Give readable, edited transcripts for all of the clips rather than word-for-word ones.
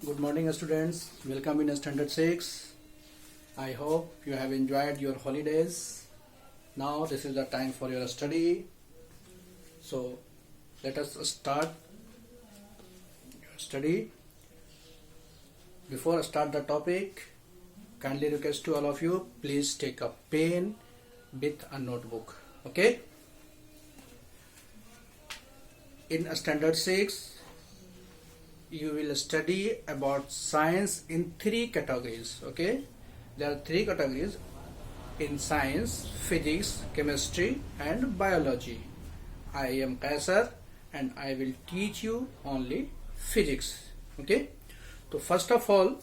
Good morning, students. Welcome in Standard 6. I hope you have enjoyed your holidays. Now this is the time for your study. So let us start your study. Before I start the topic, kindly request to all of you, please take a pen with a notebook. Okay? In Standard 6, you will study about science in three categories. Okay, there are three categories in science: physics, chemistry and biology. I am Kaisar and I will teach you only physics. Okay, so first of all,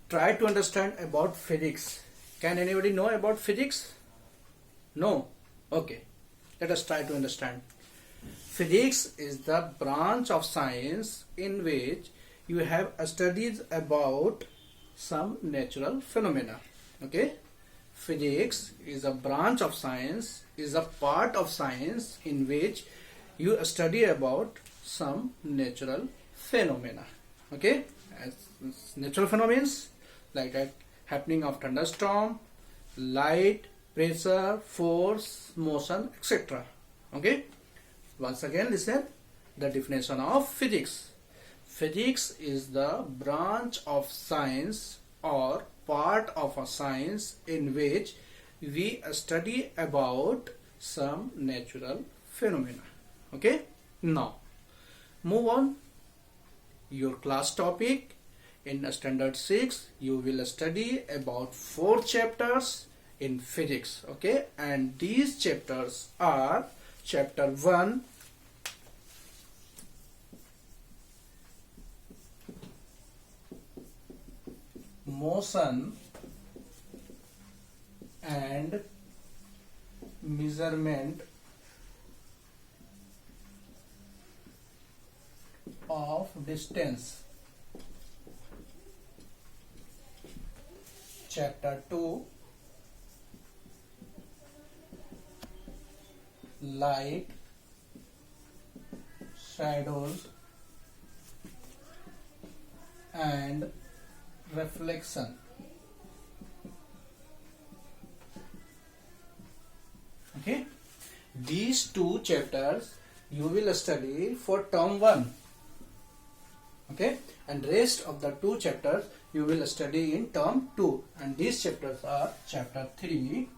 try to understand about physics. Can anybody know about physics? No? Okay, let us try to understand. Physics is the branch of science in which you have studies about some natural phenomena. Okay, physics is a branch of science, is a part of science in which you study about some natural phenomena. Okay, as natural phenomena like that happening of thunderstorm, light, pressure, force, motion, etc. Okay. Once again, listen the definition of physics. Physics is the branch of science or part of a science in which we study about some natural phenomena. Okay? Now, move on. Your class topic in Standard 6, you will study about 4 chapters in physics. Okay? And these chapters are Chapter 1, motion and measurement of distance. Chapter 2, light, shadows and reflection. Okay, these 2 chapters you will study for term 1. Okay, and rest of the 2 chapters you will study in term 2, and these chapters are chapter 3,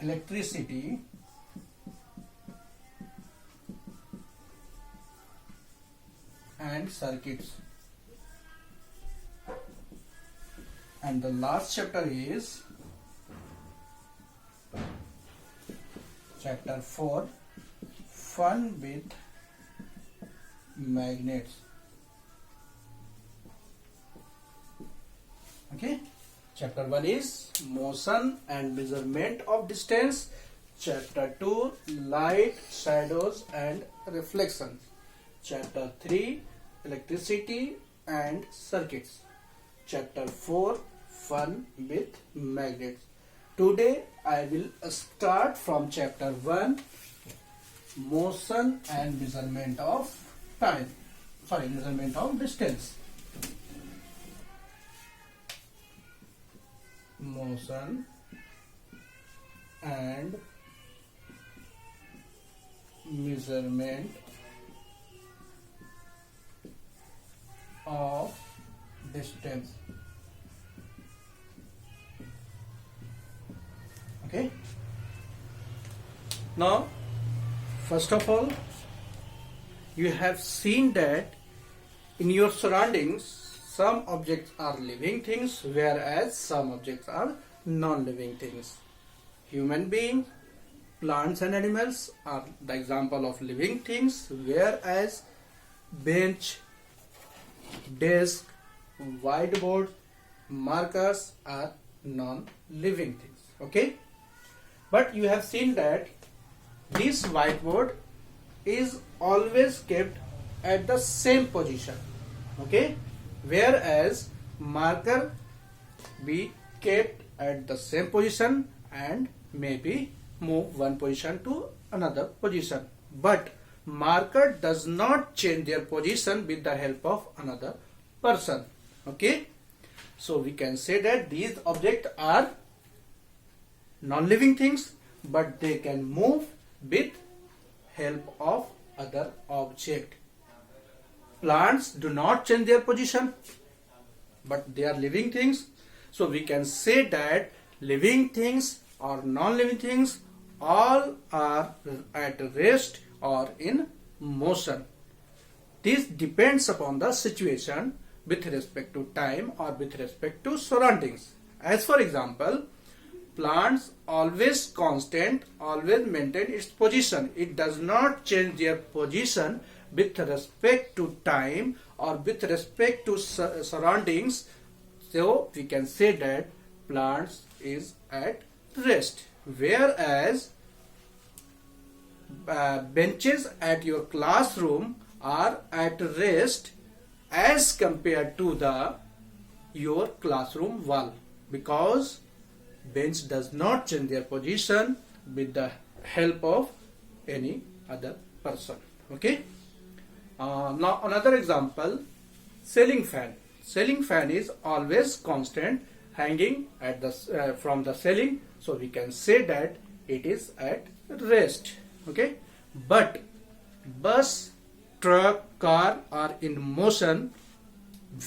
electricity, and circuits, and the last chapter is chapter 4, fun with magnets. Okay, chapter 1 is motion and measurement of distance. Chapter 2, light, shadows and reflections. Chapter 3, electricity and circuits. Chapter 4, fun with magnets. Today I will start from chapter 1, motion and measurement of measurement of distance. Motion and measurement of distance. Okay, now first of all, you have seen that in your surroundings some objects are living things, whereas some objects are non-living things. Human beings, plants and animals are the example of living things, whereas bench, desk, whiteboard, markers are non-living things. Okay, but you have seen that this whiteboard is always kept at the same position. Okay, whereas marker be kept at the same position and maybe move one position to another position. But marker does not change their position with the help of another person. Okay, so we can say that these objects are non-living things, but they can move with help of other object. Plants do not change their position, but they are living things. So we can say that living things or non-living things all are at rest or in motion. This depends upon the situation with respect to time or with respect to surroundings. As for example, plants always constant, always maintain its position. It does not change their position with respect to time or with respect to surroundings. So we can say that plants is at rest. Whereas benches at your classroom are at rest as compared to your classroom wall, because bench does not change their position with the help of any other person. Okay. Now another example, ceiling fan. Ceiling fan is always constant, hanging at the from the ceiling, so we can say that it is at rest. Okay, but bus, truck, car are in motion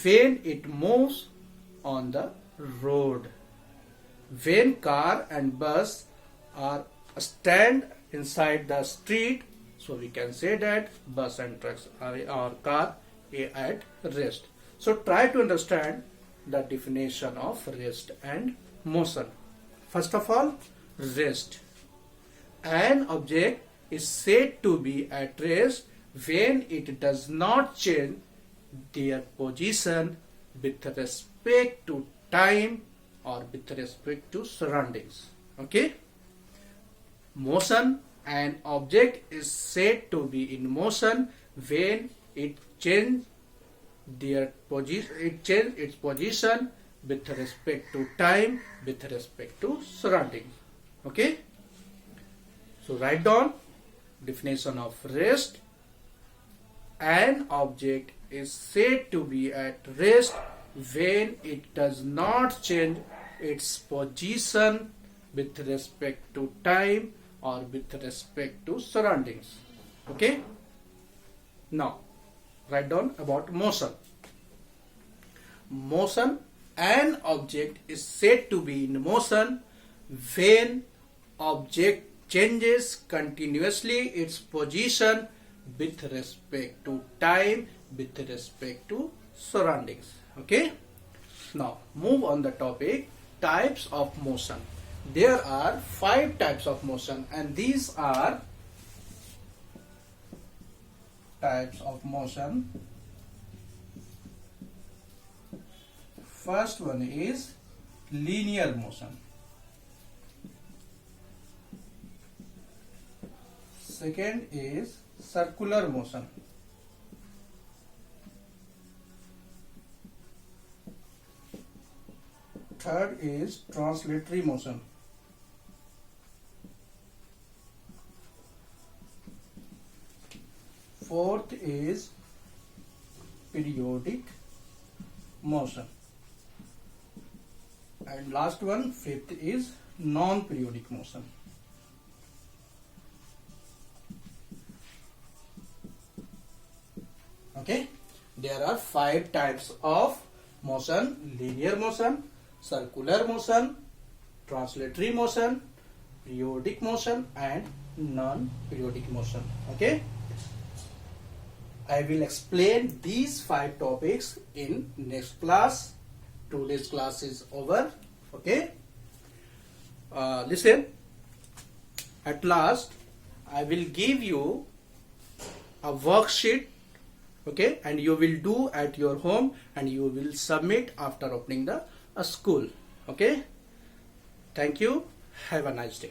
when it moves on the road. When car and bus are stand inside the street, so we can say that bus and trucks or car are at rest. So try to understand the definition of rest and motion. First of all, rest. An object is said to be at rest when it does not change their position with respect to time or with respect to surroundings. Okay. Motion. An object is said to be in motion when it changes its position with respect to time, with respect to surroundings. Okay. So write down definition of rest. An object is said to be at rest when it does not change its position with respect to time or with respect to surroundings. Okay. Now write down about motion. Motion. An object is said to be in motion when object changes continuously its position with respect to time, with respect to surroundings. Okay. Now move on the topic types of motion. There are 5 types of motion, and these are types of motion. First one is linear motion. Second is circular motion. Third is translatory motion. Fourth is periodic motion. And last one, fifth, is non-periodic motion. Okay, there are 5 types of motion: linear motion, circular motion, translatory motion, periodic motion, and non-periodic motion. Okay, I will explain these 5 topics in next class. Today's class is over. Okay, listen, at last I will give you a worksheet. Okay, and you will do at your home and you will submit after opening the school. Okay, thank you. Have a nice day.